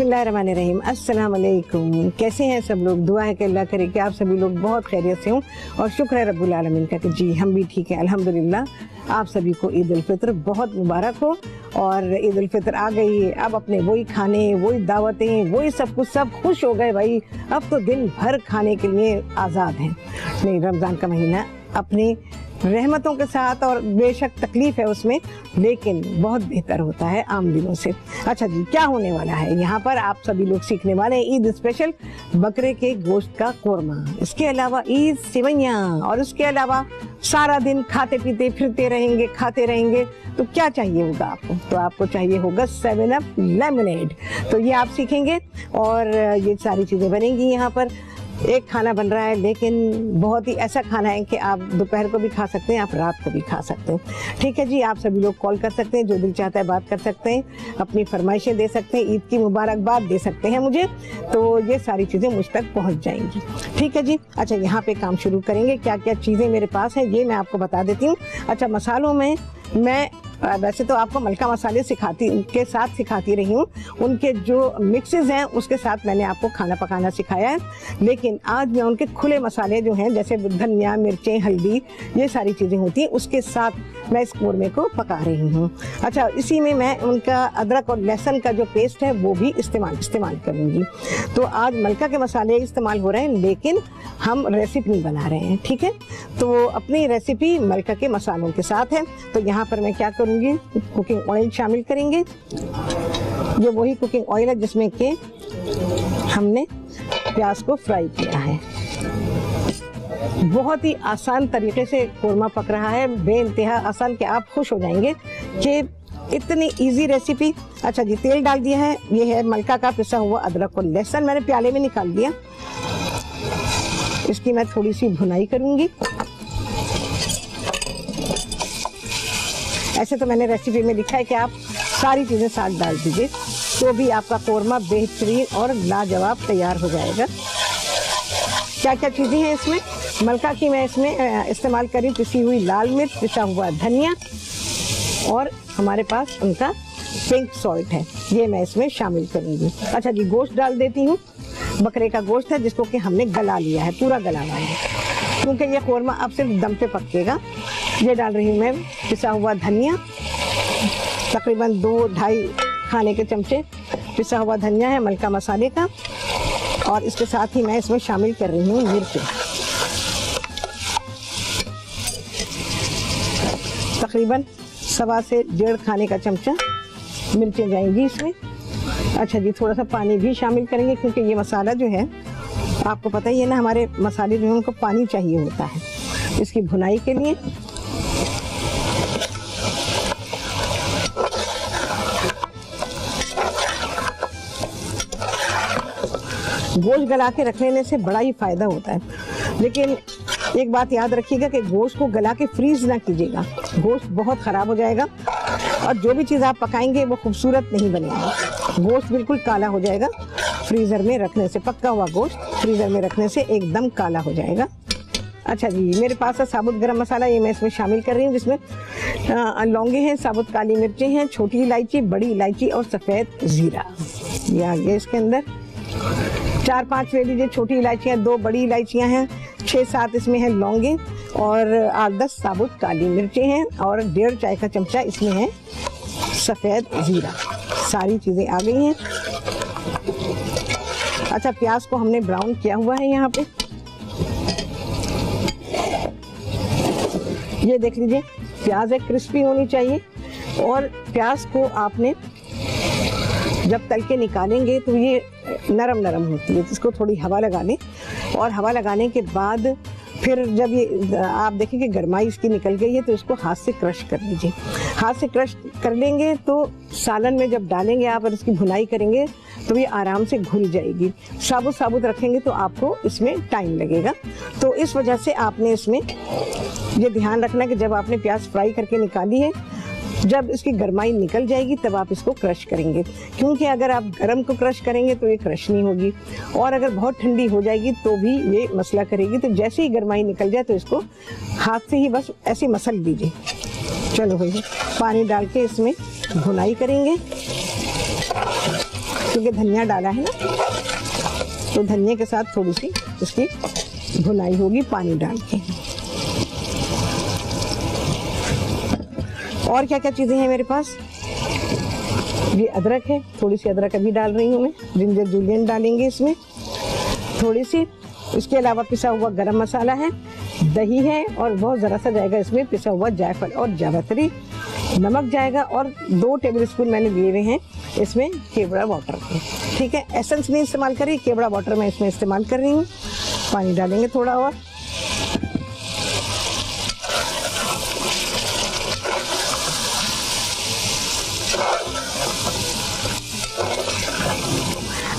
बिस्मिल्लाहिर्रहमानिर्रहीम। अस्सलाम वालेकुम। कैसे हैं सब लोग? दुआ है कि अल्लाह करे कि आप सभी लोग बहुत खैरियत से हों और शुक्र है रब्बुल आलमीन का कि जी हम भी ठीक हैं अल्हम्दुलिल्लाह। आप सभी को ईद उल फित्र बहुत मुबारक हो। और ईद उल फित्र आ गई है, अब अपने वही खाने, वही दावतें, वही सब कुछ, सब खुश हो गए भाई। अब तो दिन भर खाने के लिए आज़ाद हैं। नहीं, रमज़ान का महीना अपनी रहमतों के साथ और बेशक तकलीफ है उसमें, लेकिन बहुत बेहतर होता है आम दिनों से। अच्छा जी, क्या होने वाला है यहाँ पर? आप सभी लोग सीखने वाले हैं ईद स्पेशल बकरे के गोश्त का कोरमा, इसके अलावा ईद सेवइयाँ, और उसके अलावा सारा दिन खाते पीते फिरते रहेंगे, खाते रहेंगे। तो क्या चाहिए होगा आपको? तो आपको चाहिए होगा 7 अप लेमनेड। तो ये आप सीखेंगे और ये सारी चीज़ें बनेंगी यहाँ पर। एक खाना बन रहा है, लेकिन बहुत ही ऐसा खाना है कि आप दोपहर को भी खा सकते हैं, आप रात को भी खा सकते हैं। ठीक है जी, आप सभी लोग कॉल कर सकते हैं, जो दिल चाहता है बात कर सकते हैं, अपनी फरमाइशें दे सकते हैं, ईद की मुबारकबाद दे सकते हैं मुझे, तो ये सारी चीज़ें मुझ तक पहुंच जाएंगी। ठीक है जी। अच्छा, यहाँ पे काम शुरू करेंगे। क्या क्या चीज़ें मेरे पास हैं ये मैं आपको बता देती हूँ। अच्छा, मसालों में मैं वैसे तो आपको मलका मसाले सिखाती रही हूँ, उनके जो मिक्सेस हैं उसके साथ मैंने आपको खाना पकाना सिखाया है, लेकिन आज मैं उनके खुले मसाले जो हैं, जैसे धनिया, मिर्चें, हल्दी, ये सारी चीज़ें होती हैं, उसके साथ मैं इस कोरमे को पका रही हूँ। अच्छा, इसी में मैं उनका अदरक और लहसुन का जो पेस्ट है वो भी इस्तेमाल करूँगी। तो आज मलका के मसाले इस्तेमाल हो रहे हैं, लेकिन हम रेसिपी नहीं बना रहे हैं। ठीक है, तो अपनी रेसिपी मलका के मसालों के साथ है। तो यहाँ पर मैं क्या करूँगी, कुकिंग ऑयल शामिल करेंगे। ये वही कुकिंग ऑयल है जिसमें कि हमने प्याज को फ्राई किया है। बहुत ही आसान तरीके से कोरमा पक रहा है, बेइंतहा आसान कि आप खुश हो जाएंगे कि इतनी इजी रेसिपी। अच्छा जी, तेल डाल दिया है। ये है मलका का पिसा हुआ अदरक और लहसुन, मैंने प्याले में निकाल दिया। इसकी मैं थोड़ी सी भुनाई करूंगी। ऐसे तो मैंने रेसिपी में लिखा है कि आप सारी चीज़ें साथ डाल दीजिए, तो भी आपका कोरमा बेहतरीन और लाजवाब तैयार हो जाएगा। क्या क्या चीज़ें हैं इसमें? मलका की मैं इसमें इस्तेमाल करी पिसी हुई लाल मिर्च, पिसा हुआ धनिया, और हमारे पास उनका पिंक सॉल्ट है, ये मैं इसमें शामिल करूँगी। अच्छा जी, गोश्त डाल देती हूँ। बकरे का गोश्त है जिसको कि हमने गला लिया है, पूरा गला लिया है, क्योंकि ये कोरमा अब सिर्फ दम पे पकेगा। ये डाल रही हूँ मैं पिसा हुआ धनिया, तकरीबन 2-2.5 खाने के चमचे पिसा हुआ धनिया है मलका मसाले का, और इसके साथ ही मैं इसमें शामिल कर रही हूँ मिर्च, तकरीबन 1.25 से 1.5 खाने का चमचा मिर्चें जाएंगी इसमें। अच्छा जी, थोड़ा सा पानी भी शामिल करेंगे, क्योंकि ये मसाला जो है आपको पता ही है ना, हमारे मसाले जो है उनको पानी चाहिए होता है इसकी भुनाई के लिए। गोश्त गला के रख लेने से बड़ा ही फायदा होता है, लेकिन एक बात याद रखिएगा कि गोश्त को गला के फ्रीज ना कीजिएगा, गोश्त बहुत ख़राब हो जाएगा और जो भी चीज़ आप पकाएंगे वो खूबसूरत नहीं बनेगा, गोश्त बिल्कुल काला हो जाएगा। फ्रीज़र में रखने से, पका हुआ गोश्त फ्रीज़र में रखने से एकदम काला हो जाएगा। अच्छा जी, मेरे पास है साबुत गरम मसाला, ये मैं इसमें शामिल कर रही हूँ, जिसमें लौंगे हैं, साबुत काली मिर्चें हैं, छोटी इलायची, बड़ी इलायची और सफ़ेद ज़ीरा। ये आ गया इसके अंदर। 4-5 ले लीजिए छोटी इलायचियाँ, 2 बड़ी इलायचियाँ हैं, 6-7 इसमें हैं लौंगे, और 8-10 साबुत काली मिर्चें हैं, और 1.5 चाय का चमचा इसमें है सफ़ेद ज़ीरा। सारी चीज़ें आ गई हैं। अच्छा, प्याज को हमने ब्राउन किया हुआ है यहाँ पे, ये देख लीजिए, प्याज है क्रिस्पी होनी चाहिए, और प्याज को आपने जब तल के निकालेंगे तो ये नरम होती है, इसको थोड़ी हवा लगा लें, और हवा लगाने के बाद फिर जब ये आप देखें कि गरमाई इसकी निकल गई है तो इसको हाथ से क्रश कर लीजिए। हाथ से क्रश कर लेंगे तो सालन में जब डालेंगे आप और इसकी भुनाई करेंगे तो ये आराम से घुल जाएगी। साबुत रखेंगे तो आपको इसमें टाइम लगेगा, तो इस वजह से आपने इसमें ये ध्यान रखना कि जब आपने प्याज फ्राई करके निकाली है, जब इसकी गरमाई निकल जाएगी तब आप इसको क्रश करेंगे, क्योंकि अगर आप गरम को क्रश करेंगे तो ये क्रश नहीं होगी, और अगर बहुत ठंडी हो जाएगी तो भी ये मसला करेगी। तो जैसे ही गरमाई निकल जाए तो इसको हाथ से ही बस ऐसे मसल दीजिए। चलो भैया, पानी डाल के इसमें भुनाई करेंगे। क्योंकि धनिया डाला है ना, तो धनिया के साथ थोड़ी सी इसकी भुनाई होगी पानी डाल के। और क्या क्या चीज़ें हैं मेरे पास, ये अदरक है, थोड़ी सी अदरक अभी डाल रही हूँ मैं, जिंजर जूलियन डालेंगे इसमें थोड़ी सी। इसके अलावा पिसा हुआ गरम मसाला है, दही है, और बहुत ज़रा सा जाएगा इसमें पिसा हुआ जायफल और जावित्री। नमक जाएगा, और 2 टेबलस्पून मैंने लिए हुए हैं इसमें केवड़ा वाटर के। ठीक है, एसेंस नहीं इस्तेमाल करी, केवड़ा वाटर मैं इसमें इस्तेमाल कर रही हूँ। पानी डालेंगे थोड़ा और।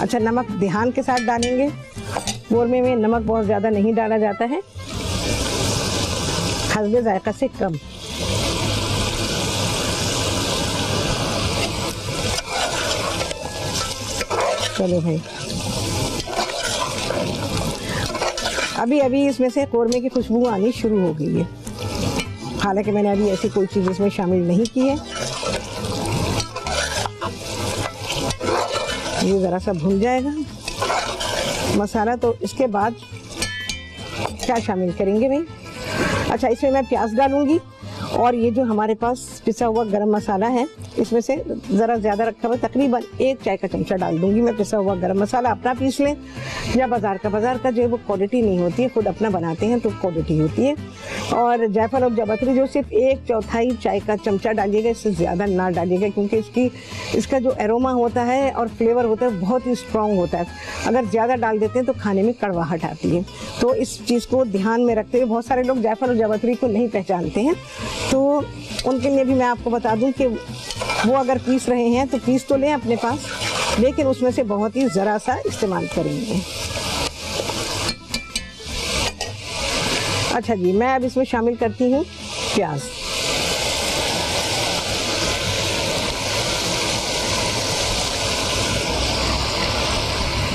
अच्छा, नमक ध्यान के साथ डालेंगे, कौरमे में नमक बहुत ज़्यादा नहीं डाला जाता है, हल्के जायका से कम। चलो भाई, अभी अभी इसमें से कौरमे की खुशबू आनी शुरू हो गई है, हालांकि मैंने अभी ऐसी कोई चीज़ इसमें शामिल नहीं की है। ये ज़रा सा भुन जाएगा मसाला, तो इसके बाद क्या शामिल करेंगे भाई। अच्छा, इसमें मैं प्याज डालूंगी, और ये जो हमारे पास पिसा हुआ गरम मसाला है इसमें से ज़रा ज़्यादा रखा हुआ, तकरीबन 1 चाय का चमचा डाल दूंगी मैं पिसा हुआ गरम मसाला। अपना पीस लें या बाज़ार का जो है वो क्वालिटी नहीं होती है, खुद अपना बनाते हैं तो क्वालिटी होती है। और जायफल और जावित्री जो सिर्फ 1/4 चाय का चमचा डालिएगा, इससे ज़्यादा ना डालिएगा, क्योंकि इसका जो एरोमा होता है और फ्लेवर होता है बहुत ही स्ट्रॉन्ग होता है। अगर ज़्यादा डाल देते हैं तो खाने में कड़वाहट आती है, तो इस चीज़ को ध्यान में रखते हुए, बहुत सारे लोग जायफल और जावित्री को नहीं पहचानते हैं, तो उनके लिए भी मैं आपको बता दूं कि वो अगर पीस रहे हैं तो पीस तो लें अपने पास, लेकिन उसमें से बहुत ही ज़रा सा इस्तेमाल करेंगे। अच्छा जी, मैं अब इसमें शामिल करती हूँ प्याज।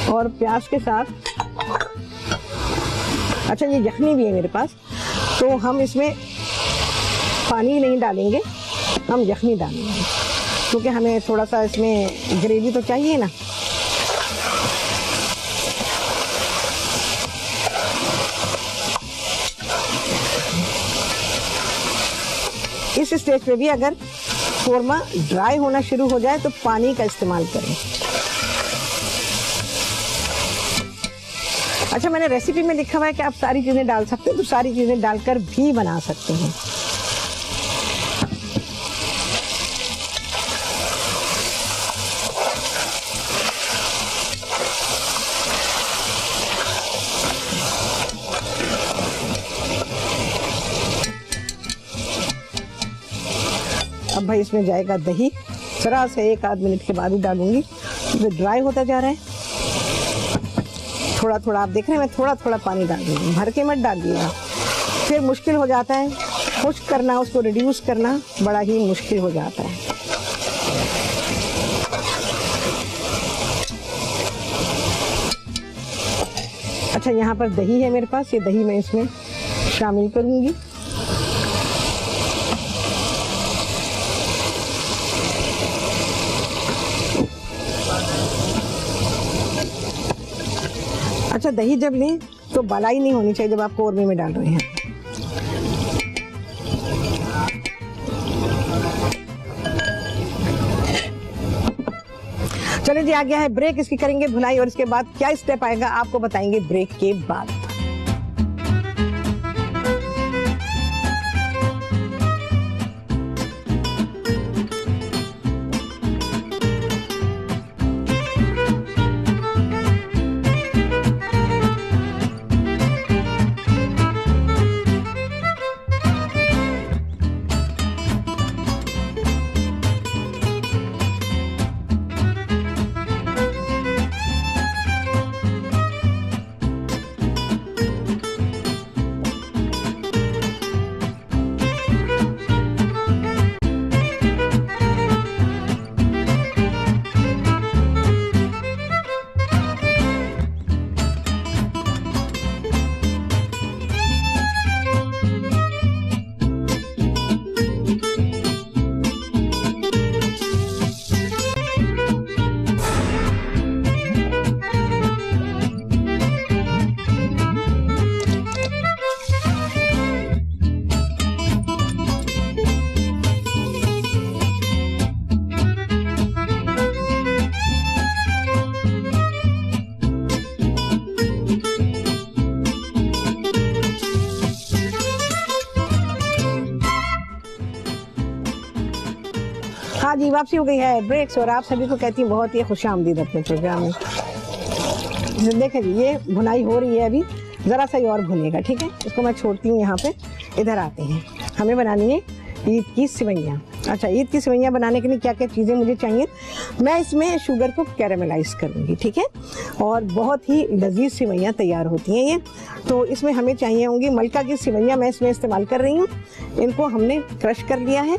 और प्याज के साथ, अच्छा ये यखनी भी है मेरे पास, तो हम इसमें पानी नहीं डालेंगे, हम यखनी डालेंगे, क्योंकि हमें थोड़ा सा इसमें ग्रेवी तो चाहिए ना। इस स्टेज पे भी अगर कौरमा ड्राई होना शुरू हो जाए तो पानी का इस्तेमाल करें। अच्छा, मैंने रेसिपी में लिखा हुआ है कि आप सारी चीज़ें डाल सकते हैं, तो सारी चीज़ें डालकर भी बना सकते हैं। अब भाई इसमें जाएगा दही, जरा से 1 आध मिनट के बाद ही डालूंगी, जो ड्राई होता जा रहा है। थोड़ा थोड़ा आप देख रहे हैं, मैं थोड़ा थोड़ा पानी डाल रही हूँ, भर के मत डालिएगा, फिर मुश्किल हो जाता है खुश्क करना, उसको रिड्यूस करना बड़ा ही मुश्किल हो जाता है। अच्छा, यहाँ पर दही है मेरे पास, ये दही मैं इसमें शामिल करूँगी। अच्छा, दही जब लें तो मलाई नहीं होनी चाहिए जब आप कौरमे में डाल रहे हैं। चलिए जी, आ गया है ब्रेक, इसकी करेंगे भुनाई, और इसके बाद क्या स्टेप आएगा आपको बताएंगे ब्रेक के बाद। हाँ जी, वापसी हो गई है ब्रेक्स और आप सभी को कहती हूँ बहुत ही खुशामदीद अपने प्रोग्राम में। देखें जी, ये भुनाई हो रही है, अभी ज़रा सा ही और भुनेगा, ठीक है। इसको मैं छोड़ती हूँ यहाँ पे। इधर आते हैं, हमें बनानी है ईद की सिवैयाँ। अच्छा, ईद की सिवैयाँ बनाने के लिए क्या क्या चीज़ें मुझे चाहिए। मैं इसमें शुगर को कैरामलाइज़ करूँगी, ठीक है, और बहुत ही लजीज सिवैयाँ तैयार होती हैं ये। तो इसमें हमें चाहिए होंगी मलका की सिवैयाँ, मैं इसमें इस्तेमाल कर रही हूँ। इनको हमने क्रश कर लिया है।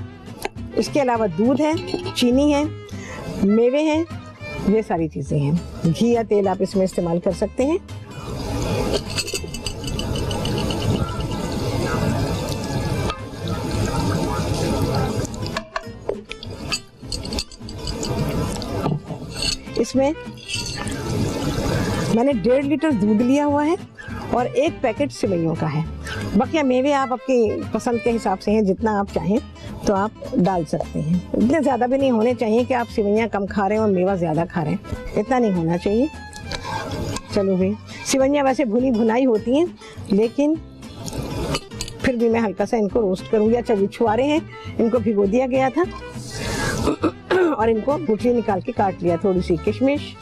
इसके अलावा दूध है, चीनी है, मेवे हैं, ये सारी चीज़ें हैं। घी या तेल आप इसमें इस्तेमाल कर सकते हैं। इसमें मैंने 1.5 लीटर दूध लिया हुआ है और 1 पैकेट सिवैयों का है। बाकी मेवे आप आपकी पसंद के हिसाब से हैं, जितना आप चाहें तो आप डाल सकते हैं। इतने ज़्यादा भी नहीं होने चाहिए कि आप सिवैयाँ कम खा रहे हैं और मेवा ज़्यादा खा रहे हैं, इतना नहीं होना चाहिए। चलो भाई, सिवैयाँ वैसे भुनी भुनाई होती हैं, लेकिन फिर भी मैं हल्का सा इनको रोस्ट करूँगी। अच्छा जी, छुआरे हैं, इनको भिगो दिया गया था और इनको गुठली निकाल के काट लिया। थोड़ी सी किशमिश,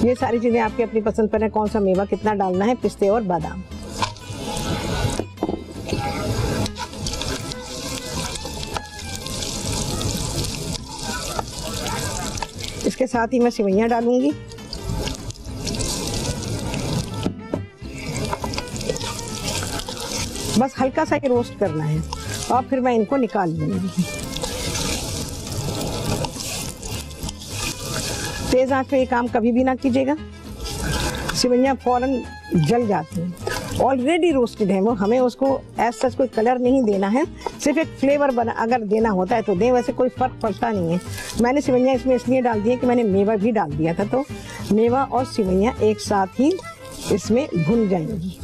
ये सारी चीज़ें आपकी अपनी पसंद पर है, कौन सा मेवा कितना डालना है, पिस्ते और बादाम। इसके साथ ही मैं सिवैयाँ डालूंगी। बस हल्का सा ही रोस्ट करना है और फिर मैं इनको निकाल लूंगी। तेज आंच पे ये काम कभी भी ना कीजिएगा, सिवैयाँ फौरन जल जाती हैं। ऑलरेडी रोस्टेड है वो, हमें उसको एज सच कोई कलर नहीं देना है, सिर्फ एक फ्लेवर बना अगर देना होता है तो दें, वैसे कोई फ़र्क पड़ता नहीं है। मैंने सिवैयाँ इसमें इसलिए डाल दी है कि मैंने मेवा भी डाल दिया था, तो मेवा और सिवैयाँ एक साथ ही इसमें भुन जाएंगी,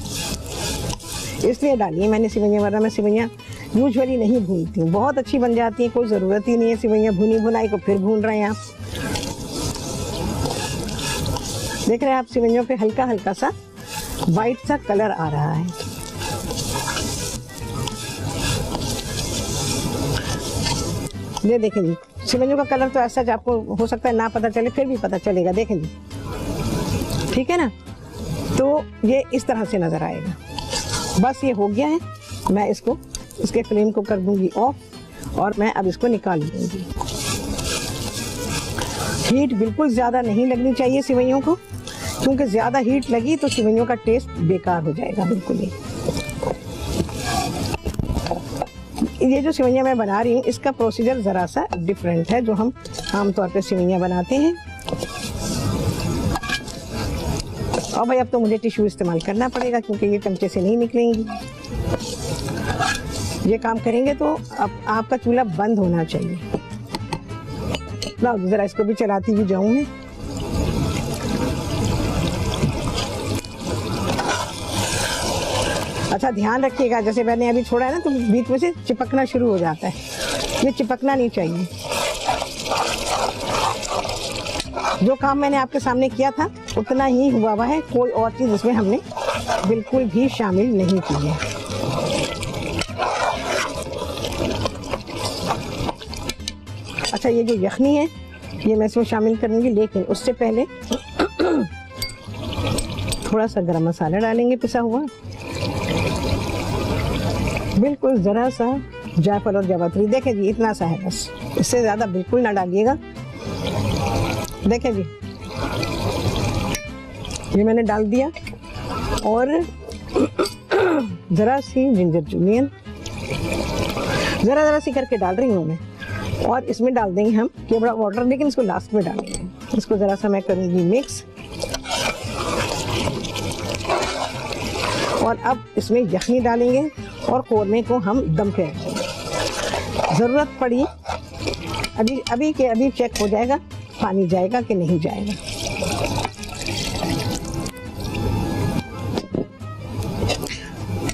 इसलिए डाली है मैंने सिवैयाँ, वरना मैं सिवैयाँ यूजुअली नहीं भूनती हूँ। बहुत अच्छी बन जाती है, कोई ज़रूरत ही नहीं है सिवैयाँ भुनी भुनाई को फिर भून रहे हैं आप। देख रहे हैं आप, सिवैयों पे हल्का हल्का सा वाइट सा कलर आ रहा है। ये देखें जी, सिवैयों का कलर तो ऐसा आपको हो सकता है ना पता चले, फिर भी पता चलेगा। देखें जी, ठीक है ना, तो ये इस तरह से नजर आएगा। बस ये हो गया है, मैं इसको इसके फ्लेम को कर दूंगी ऑफ और मैं अब इसको निकाल लूंगी। हीट बिल्कुल ज़्यादा नहीं लगनी चाहिए सिवैयों को, क्योंकि ज़्यादा हीट लगी तो सिवैयों का टेस्ट बेकार हो जाएगा बिल्कुल ही। ये जो सिवैयाँ मैं बना रही हूँ, इसका प्रोसीजर ज़रा सा डिफरेंट है जो हम आमतौर पे सिवैयाँ बनाते हैं। और भाई अब तो मुझे टिश्यू इस्तेमाल करना पड़ेगा क्योंकि ये चमचे से नहीं निकलेंगी। ये काम करेंगे तो अब आपका चूल्हा बंद होना चाहिए। लाओ जरा इसको भी चलाती हुई जाऊं मैं। अच्छा ध्यान रखिएगा, जैसे मैंने अभी छोड़ा है ना तो बीच में से चिपकना शुरू हो जाता है, ये चिपकना नहीं चाहिए। जो काम मैंने आपके सामने किया था उतना ही हुआ हुआ है, कोई और चीज़ इसमें हमने बिल्कुल भी शामिल नहीं की है। अच्छा ये जो यखनी है ये मैं इसमें शामिल करूँगी, लेकिन उससे पहले थोड़ा सा गरम मसाला डालेंगे पिसा हुआ, बिल्कुल ज़रा सा जायफल और जावित्री। देखें जी इतना सा है बस, इससे ज़्यादा बिल्कुल ना डालिएगा। देखें जी ये मैंने डाल दिया और ज़रा सी जिंजर जूलियन ज़रा सी करके डाल रही हूँ मैं, और इसमें डाल देंगे हम केवड़ा वाटर, लेकिन इसको लास्ट में डालेंगे। इसको ज़रा सा मैं करूँगी मिक्स, और अब इसमें यखनी डालेंगे और कोरमे को हम दम पे रखेंगे। ज़रूरत पड़ी अभी चेक हो जाएगा पानी जाएगा कि नहीं जाएगा।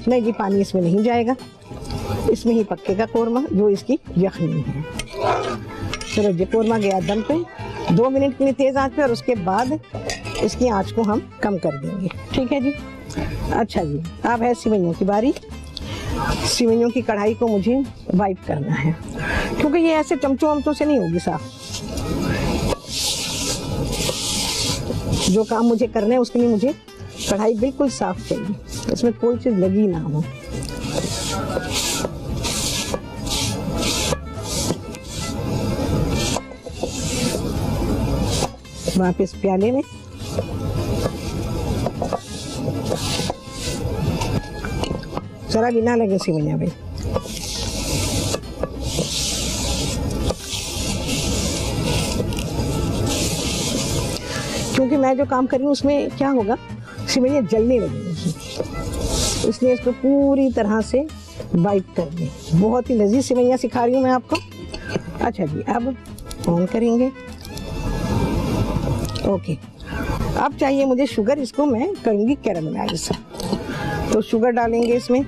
नहीं जी पानी इसमें नहीं जाएगा, इसमें ही पक्केगा कोरमा जो इसकी यखनी है। चलो जी कोरमा गया दम पे 2 मिनट के लिए तेज़ आंच पे, और उसके बाद इसकी आंच को हम कम कर देंगे। ठीक है जी। अच्छा जी अब है सिवैयों की बारी। सिवैयों की कढ़ाई को मुझे वाइप करना है, क्योंकि ये ऐसे चमचों वमचों से नहीं होगी साफ। जो काम मुझे करना है उसके लिए मुझे कढ़ाई बिल्कुल साफ चाहिए, इसमें कोई चीज लगी ना हो। वापस प्याले में जरा भी ना लगे सिवैयां भाई। क्योंकि मैं जो काम कर रही हूँ उसमें क्या होगा, सिवैयां जलने लगेंगी, इसलिए इसको पूरी तरह से वाइप कर दें। बहुत ही लजीज सिवैयां सिखा रही हूँ मैं आपको। अच्छा जी, अब ऑन करेंगे। ओके, अब चाहिए मुझे शुगर, इसको मैं करूँगी कैरामलाइज। तो शुगर डालेंगे इसमें,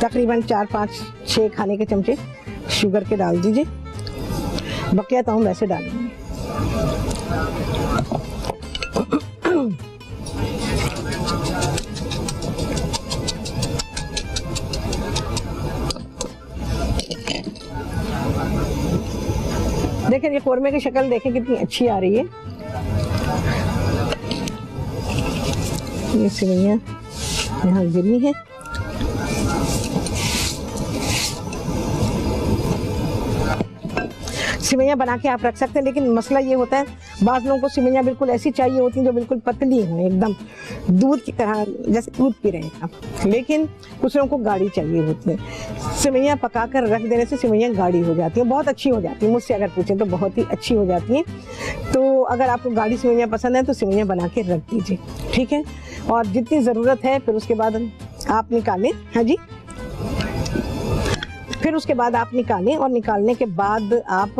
तकरीबन 4, 5, 6 खाने के चमचे शुगर के डाल दीजिए। बकिया तो हम वैसे डालेंगे। देखें ये कोरमे की शक्ल देखें कितनी अच्छी आ रही है। ये सिवैयां यहाँ गिरी है। सिवैयां बना के आप रख सकते हैं, लेकिन मसला ये होता है बाज़ लोगों को सिवैयां बिल्कुल ऐसी चाहिए होती हैं जो बिल्कुल पतली हों, एकदम दूध की तरह, जैसे दूध पी रहे हैं आप। लेकिन कुछ लोगों को गाढ़ी चाहिए होती है। सिवैयां पका कर रख देने से सिवैयां गाढ़ी हो जाती हैं, बहुत अच्छी हो जाती हैं। मुझसे अगर पूछें तो बहुत ही अच्छी हो जाती हैं। तो अगर आपको गाढ़ी सिवैयां पसंद है तो सिवैयां बना के रख दीजिए, ठीक है। और जितनी ज़रूरत है फिर उसके बाद आप निकालें। हाँ जी, फिर उसके बाद आप निकालें, और निकालने के बाद आप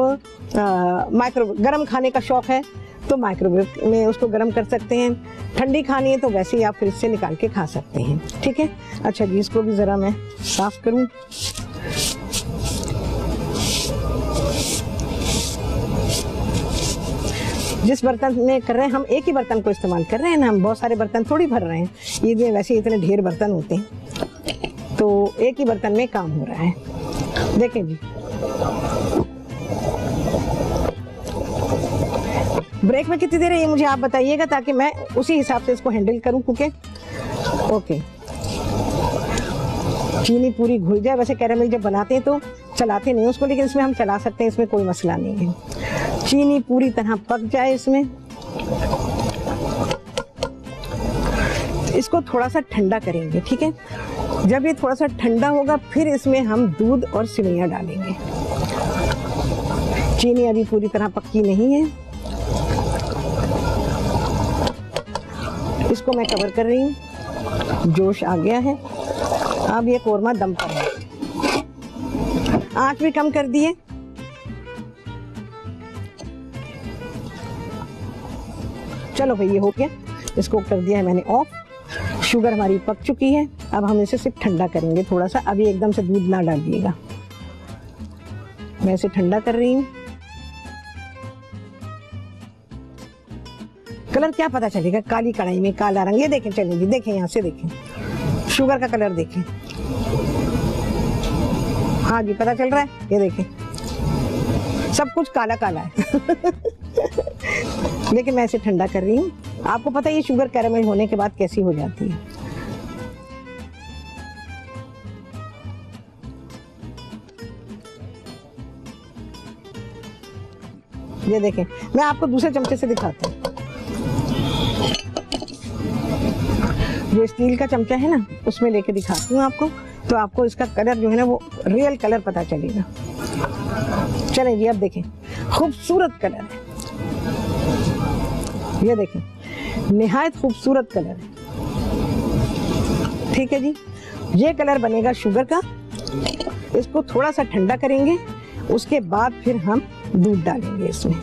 माइक्रोवेव, गरम खाने का शौक़ है तो माइक्रोवेव में उसको गरम कर सकते हैं। ठंडी खानी है तो वैसे ही आप फ्रिज से निकाल के खा सकते हैं, ठीक है। अच्छा जी, इसको भी ज़रा मैं साफ़ करूं। जिस बर्तन में कर रहे हैं, हम एक ही बर्तन को इस्तेमाल कर रहे हैं ना, हम बहुत सारे बर्तन थोड़ी भर रहे हैं। ईद में वैसे इतने ढेर बर्तन होते हैं, तो एक ही बर्तन में काम हो रहा है। देखें जी, ब्रेक में कितनी देर है ये मुझे आप बताइएगा, ताकि मैं उसी हिसाब से इसको हैंडल करूं। क्योंकि ओके, चीनी पूरी घुल जाए। वैसे कैरामल जब बनाते हैं तो चलाते नहीं उसको, लेकिन इसमें हम चला सकते हैं, इसमें कोई मसला नहीं है। चीनी पूरी तरह पक जाए इसमें, इसको थोड़ा सा ठंडा करेंगे, ठीक है। जब ये थोड़ा सा ठंडा होगा फिर इसमें हम दूध और सिवैयां डालेंगे। चीनी अभी पूरी तरह पक्की नहीं है, इसको मैं कवर कर रही हूँ। जोश आ गया है, अब ये कोरमा दम पर है। आंच भी कम कर दिए। चलो भाई, ये हो गया, इसको कर दिया है मैंने ऑफ। शुगर हमारी पक चुकी है, अब हम इसे सिर्फ ठंडा करेंगे थोड़ा सा। अभी एकदम से दूध ना डालिएगा, मैं इसे ठंडा कर रही हूँ। कलर क्या पता चलेगा, काली कढ़ाई में काला रंग। ये देखें, चलिए जी, देखें यहाँ से, देखें शुगर का कलर देखें। हाँ जी, पता चल रहा है, ये देखें सब कुछ काला काला है। लेकिन मैं इसे ठंडा कर रही हूँ। आपको पता है ये शुगर कैरामल होने के बाद कैसी हो जाती है। ये देखें, मैं आपको दूसरे चमचे से दिखाता हूँ। जो स्टील का चमचा है ना, उसमें लेके दिखाती हूँ आपको, तो आपको इसका कलर जो है ना वो रियल कलर पता चलेगा। चलें जी, अब देखें, खूबसूरत कलर है। ये देखें, निहायत खूबसूरत कलर है, ठीक है जी। ये कलर बनेगा शुगर का। इसको थोड़ा सा ठंडा करेंगे, उसके बाद फिर हम दूध डालेंगे इसमें।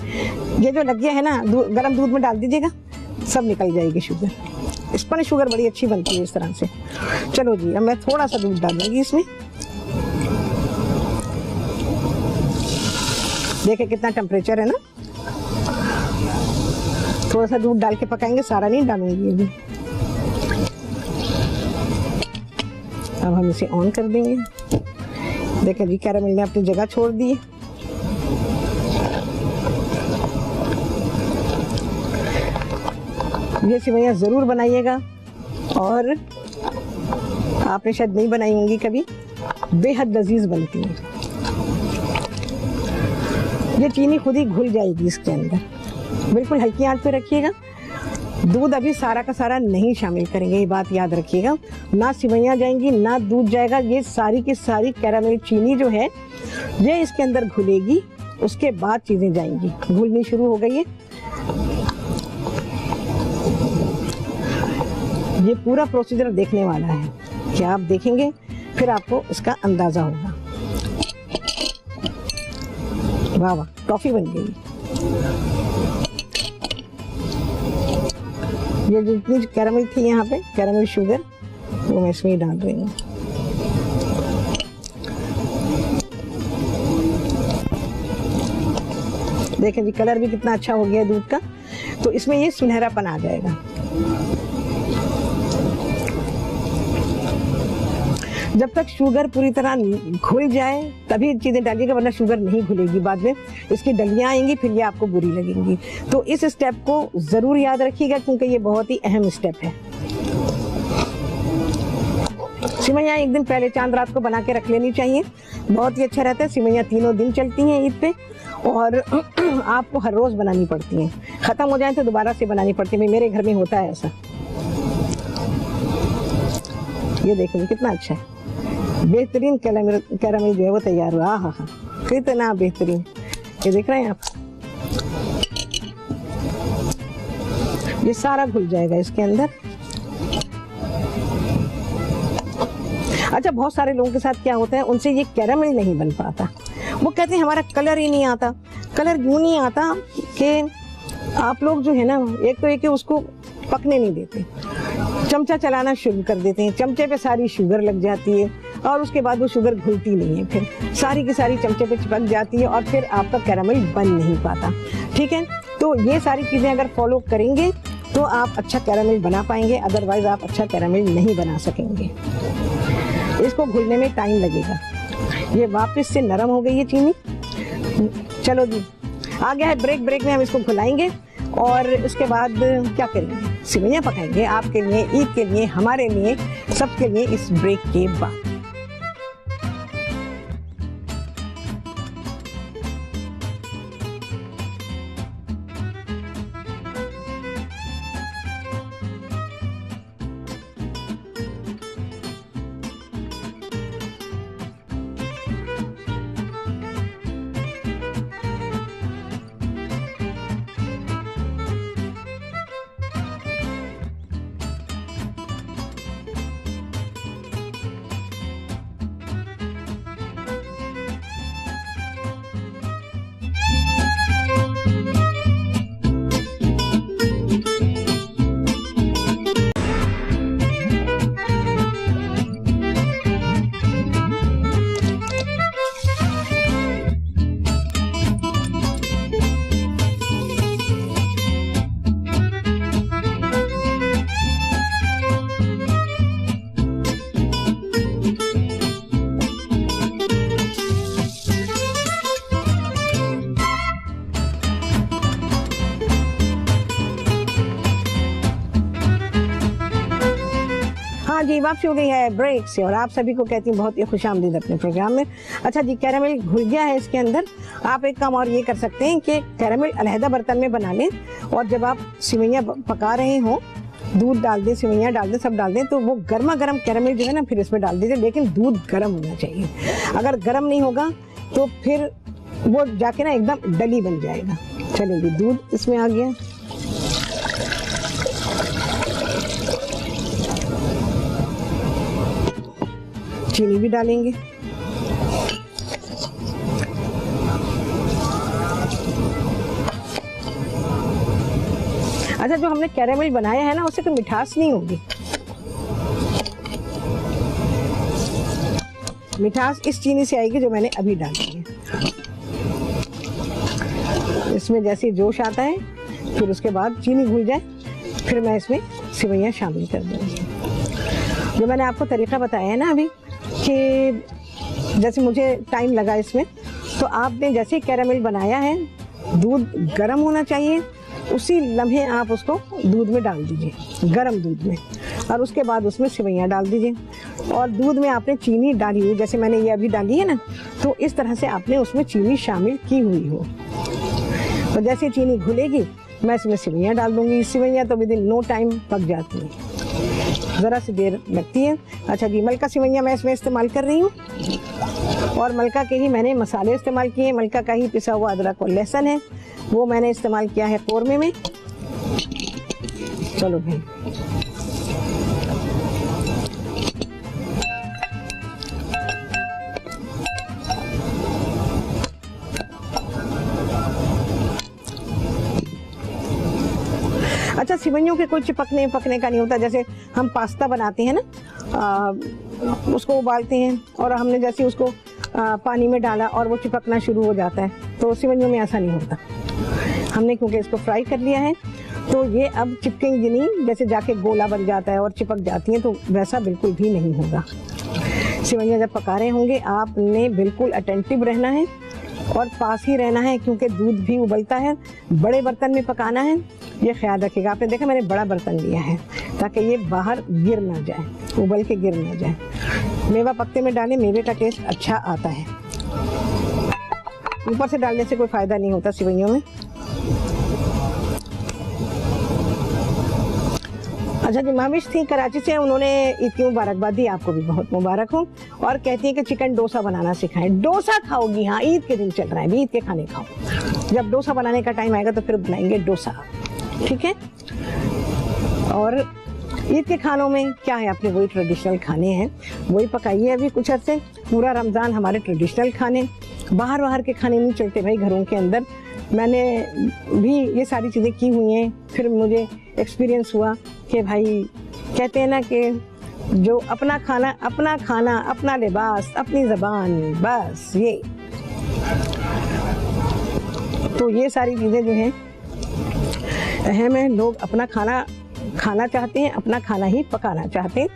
ये जो लग गया है ना, गर्म दूध में डाल दीजिएगा, सब निकल जाएगी शुगर। स्पंज शुगर बड़ी अच्छी बनती है इस तरह से। चलो जी, अब मैं थोड़ा सा दूध डालूंगी इसमें। देखिए कितना टेम्परेचर है ना। थोड़ा सा दूध डाल के पकाएंगे, सारा नहीं डालूंगी अभी। अब हम इसे ऑन कर देंगे। देखें जी, कैरामल ने अपनी जगह छोड़ दी है। ये सेवइयाँ ज़रूर बनाइएगा, और आपने शायद नहीं बनाई होंगी कभी, बेहद लजीज बनती हैं। ये चीनी खुद ही घुल जाएगी इसके अंदर। बिल्कुल हल्की आंच पे रखिएगा। दूध अभी सारा का सारा नहीं शामिल करेंगे, ये बात याद रखिएगा। ना सेवइयाँ जाएंगी ना दूध जाएगा, ये सारी की सारी कैरामल चीनी जो है ये इसके अंदर घुलेगी, उसके बाद चीज़ें जाएंगी। घुलनी शुरू हो गई है। ये पूरा प्रोसीजर देखने वाला है कि आप देखेंगे फिर आपको इसका अंदाजा होगा। वाह वाह, टॉफी बन गई। ये जितनी कैरामल थी यहाँ पे, कैरामल शुगर, वो मैं इसमें ही डाल रही हूँ। देखें जी, कलर भी कितना अच्छा हो गया दूध का, तो इसमें ये सुनहरापन आ जाएगा। जब तक शुगर पूरी तरह घुल जाए तभी चीज़ें डालिएगा, वरना शुगर नहीं घुलेगी। बाद में इसकी डलियाँ आएंगी, फिर ये आपको बुरी लगेंगी। तो इस स्टेप को ज़रूर याद रखिएगा, क्योंकि ये बहुत ही अहम स्टेप है। सेवइयाँ एक दिन पहले चांद रात को बना के रख लेनी चाहिए, बहुत ही अच्छा रहता है। सेवइयाँ तीनों दिन चलती हैं ईद पे, और आपको हर रोज़ बनानी पड़ती हैं। ख़त्म हो जाए तो दोबारा से बनानी पड़ती है। मेरे घर में होता है ऐसा। ये देखेंगे कितना अच्छा है, बेहतरीन कैरामल जो है वो तैयार हुआ। हाँ हाँ, कितना बेहतरीन। ये देख रहे हैं आप, ये सारा घुल जाएगा इसके अंदर। अच्छा, बहुत सारे लोगों के साथ क्या होता है, उनसे ये कैरामल नहीं बन पाता। वो कहते हैं हमारा कलर ही नहीं आता। कलर यूँ नहीं आता कि आप लोग जो है ना, एक तो एक उसको पकने नहीं देते, चमचा चलाना शुरू कर देते हैं, चमचे पे सारी शुगर लग जाती है, और उसके बाद वो शुगर घुलती नहीं है, फिर सारी की सारी चमचे पे चिपक जाती है, और फिर आपका कैरामल बन नहीं पाता। ठीक है, तो ये सारी चीज़ें अगर फॉलो करेंगे तो आप अच्छा कैरामल बना पाएंगे, अदरवाइज आप अच्छा कैरामल नहीं बना सकेंगे। इसको घुलने में टाइम लगेगा। ये वापस से नरम हो गई है चीनी। चलो जी, आ गया है ब्रेक। ब्रेक में हम इसको घुलाएंगे, और इसके बाद क्या करेंगे, सेवइयाँ पकाएंगे आपके लिए, ईद के लिए, हमारे लिए, सबके लिए इस ब्रेक के बाद। हाँ जी, वापसी हो गई है ब्रेक से, और आप सभी को कहती हूँ बहुत ही खुशामदीद अपने प्रोग्राम में। अच्छा जी, कैरामल घुल गया है इसके अंदर। आप एक काम और ये कर सकते हैं कि कैरामल अलहदा बर्तन में बना लें, और जब आप सेवइयाँ पका रहे हों, दूध डाल दें, सेवइयाँ डाल दें, सब डाल दें, तो वो गर्मा गर्म कैरामल जो है ना, फिर इसमें डाल दीजिए। लेकिन दूध गर्म होना चाहिए। अगर गर्म नहीं होगा तो फिर वो जाके ना एकदम डली बन जाएगा। चलो जी, दूध इसमें आ गया। चीनी भी डालेंगे। अच्छा, जो हमने कैरामल बनाया है ना, उससे कोई मिठास नहीं होगी। मिठास इस चीनी से आएगी जो मैंने अभी डाली है। इसमें जैसे जोश आता है, फिर उसके बाद चीनी घुल जाए, फिर मैं इसमें सेवइयाँ शामिल कर दूँगी। जो मैंने आपको तरीका बताया है ना अभी, कि जैसे मुझे टाइम लगा इसमें, तो आपने जैसे कैरामेल बनाया है, दूध गर्म होना चाहिए, उसी लम्हे आप उसको दूध में डाल दीजिए, गर्म दूध में, और उसके बाद उसमें सेवइयाँ डाल दीजिए। और दूध में आपने चीनी डाली हुई, जैसे मैंने ये अभी डाली है ना, तो इस तरह से आपने उसमें चीनी शामिल की हुई हो। तो जैसे चीनी घुलेगी मैं इसमें सेवइयाँ डाल दूँगी। सेवइयाँ तो विदिन नो टाइम पक जाती हैं, ज़रा सी देर लगती है। अच्छा जी, मलका सेवइयाँ मैं इसमें इस्तेमाल कर रही हूँ, और मलका के ही मैंने मसाले इस्तेमाल किए। मलका का ही पिसा हुआ अदरक और लहसुन है, वो मैंने इस्तेमाल किया है कौरमे में। चलो भाई, अच्छा, सेवइयों के कोई चिपकने पकने का नहीं होता। जैसे हम पास्ता बनाते हैं ना, उसको उबालते हैं और हमने जैसे उसको पानी में डाला और वो चिपकना शुरू हो जाता है, तो सेवइयों में ऐसा नहीं होता। हमने क्योंकि इसको फ्राई कर लिया है, तो ये अब चिपकेंगी नहीं, जैसे जाके गोला बन जाता है और चिपक जाती हैं, तो वैसा बिल्कुल भी नहीं होगा। सेवइयाँ जब पका रहे होंगे आपने बिल्कुल अटेंटिव रहना है और पास ही रहना है, क्योंकि दूध भी उबलता है। बड़े बर्तन में पकाना है, ये ख्याल रखिएगा। आपने देखा मैंने बड़ा बर्तन लिया है ताकि ये बाहर गिर ना जाए, उबल के गिर ना जाए। मेवा पत्ते में डालें, मेवे का टेस्ट अच्छा आता है। ऊपर से डालने से कोई फ़ायदा नहीं होता सेवइयों में। अच्छा जी, मामिश थी कराची से, उन्होंने ईद की मुबारकबाद दी, आपको भी बहुत मुबारक हो। और कहती हैं कि चिकन डोसा बनाना सिखाएं। डोसा खाओगी? हाँ, ईद के दिन चल रहा है, ईद के खाने खाओ। जब डोसा बनाने का टाइम आएगा तो फिर बनाएंगे डोसा, ठीक है। और ईद के खानों में क्या है, अपने वही ट्रेडिशनल खाने हैं, वही पकाइए अभी कुछ अर्से। पूरा रमज़ान हमारे ट्रेडिशनल खाने, बाहर के खाने नहीं चलते भाई घरों के अंदर। मैंने भी ये सारी चीज़ें की हुई हैं, फिर मुझे एक्सपीरियंस हुआ कि भाई कहते हैं ना कि जो अपना खाना, अपना लिबास, अपनी ज़बान, बस ये। तो ये सारी चीज़ें जो हैं अहम है। लोग अपना खाना खाना चाहते हैं, अपना खाना ही पकाना चाहते हैं,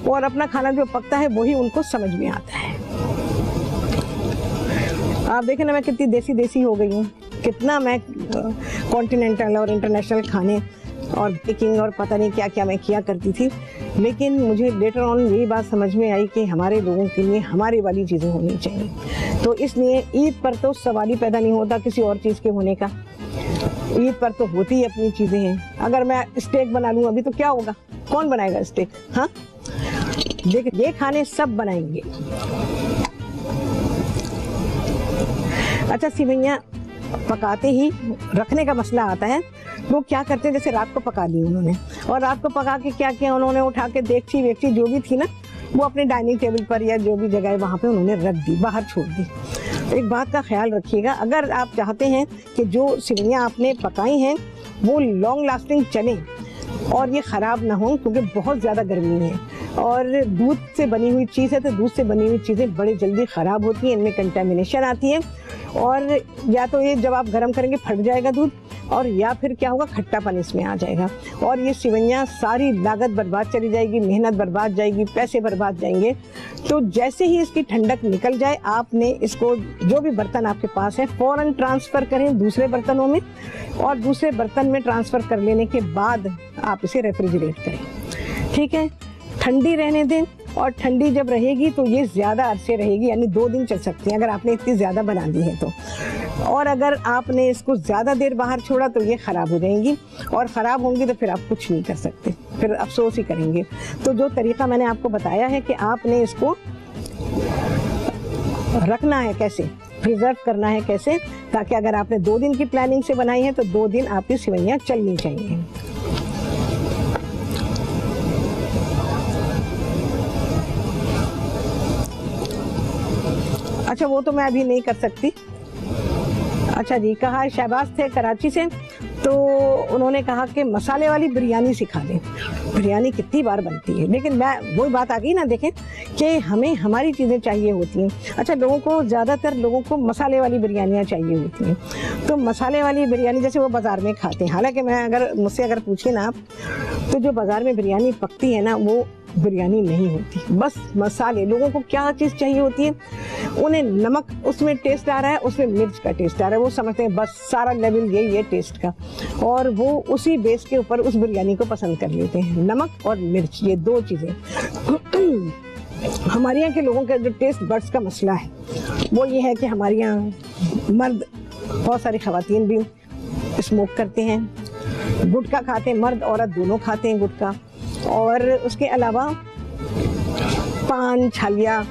और अपना खाना जो पकता है वही उनको समझ में आता है। आप देखें ना, मैं कितनी देसी हो गई हूँ, कितना मैं कॉन्टिनेंटल और इंटरनेशनल खाने और बेकिंग और पता नहीं क्या क्या मैं किया करती थी। लेकिन मुझे लेटर ऑन यही बात समझ में आई कि हमारे लोगों के लिए हमारी वाली चीज़ें होनी चाहिए। तो इसलिए ईद पर तो सवाल ही पैदा नहीं होता किसी और चीज़ के होने का। ईद पर तो होती ही अपनी चीज़ें हैं। अगर मैं स्टेक बना लूँ अभी तो क्या होगा, कौन बनाएगा स्टेक? हाँ, लेकिन ये खाने सब बनाएंगे। अच्छा, सेवइयाँ पकाते ही रखने का मसला आता है। लोग क्या करते हैं, जैसे रात को पका ली उन्होंने, और रात को पका के क्या किया उन्होंने, उठा के देगची वेगची जो भी थी ना, वो अपने डाइनिंग टेबल पर या जो भी जगह है वहाँ पे उन्होंने रख दी, बाहर छोड़ दी। एक बात का ख्याल रखिएगा, अगर आप चाहते हैं कि जो सेवइयाँ आपने पकाई हैं वो लॉन्ग लास्टिंग चलें और ये ख़राब ना हो, क्योंकि बहुत ज़्यादा गर्मी है और दूध से बनी हुई चीज़ है, तो दूध से बनी हुई चीज़ें बड़ी जल्दी ख़राब होती हैं, इनमें कंटेमिनेशन आती है। और या तो ये जब आप गर्म करेंगे फट जाएगा दूध, और या फिर क्या होगा, खट्टापन इसमें आ जाएगा, और ये सेवइयाँ सारी लागत बर्बाद चली जाएगी, मेहनत बर्बाद जाएगी, पैसे बर्बाद जाएंगे। तो जैसे ही इसकी ठंडक निकल जाए, आपने इसको जो भी बर्तन आपके पास है फ़ौरन ट्रांसफ़र करें दूसरे बर्तनों में, और दूसरे बर्तन में ट्रांसफ़र कर लेने के बाद आप इसे रेफ्रिजरेट करें, ठीक है। ठंडी रहने दें, और ठंडी जब रहेगी तो ये ज़्यादा अरसे रहेगी, यानी 2 दिन चल सकती है अगर आपने इतनी ज़्यादा बना दी है तो। और अगर आपने इसको ज़्यादा देर बाहर छोड़ा तो ये ख़राब हो जाएंगी, और ख़राब होंगी तो फिर आप कुछ नहीं कर सकते, फिर अफसोस ही करेंगे। तो जो तरीक़ा मैंने आपको बताया है कि आपने इसको रखना है कैसे, प्रिजर्व करना है कैसे, ताकि अगर आपने 2 दिन की प्लानिंग से बनाई है तो 2 दिन आपकी सेवइयाँ चलनी चाहिए। अच्छा, वो तो मैं अभी नहीं कर सकती। अच्छा जी, कहा शहबाज थे कराची से, तो उन्होंने कहा कि मसाले वाली बिरयानी सिखा दें। बिरयानी कितनी बार बनती है, लेकिन मैं वही बात आ गई ना, देखें कि हमें हमारी चीज़ें चाहिए होती हैं। अच्छा, लोगों को ज़्यादातर लोगों को मसाले वाली बिरयानियाँ चाहिए होती हैं, तो मसाले वाली बिरयानी जैसे वो बाज़ार में खाते हैं। हालांकि मैं मुझसे अगर पूछे ना आप, तो जो बाज़ार में बिरयानी पकती है ना, वो बिरयानी नहीं होती। बस मसाले, लोगों को क्या चीज़ चाहिए होती है, उन्हें नमक उसमें टेस्ट आ रहा है, उसमें मिर्च का टेस्ट आ रहा है, वो समझते हैं बस सारा लेवल यही है टेस्ट का, और वो उसी बेस के ऊपर उस बिरयानी को पसंद कर लेते हैं। नमक और मिर्च, ये दो चीज़ें। हमारे यहाँ के लोगों का जो टेस्ट बड्स का मसला है वो ये है कि हमारे यहाँ मर्द, बहुत सारी ख़वातीन भी स्मोक करते हैं, गुटखा खाते हैं, मर्द औरत दोनों खाते हैं गुटखा, और उसके अलावा पान, छालिया,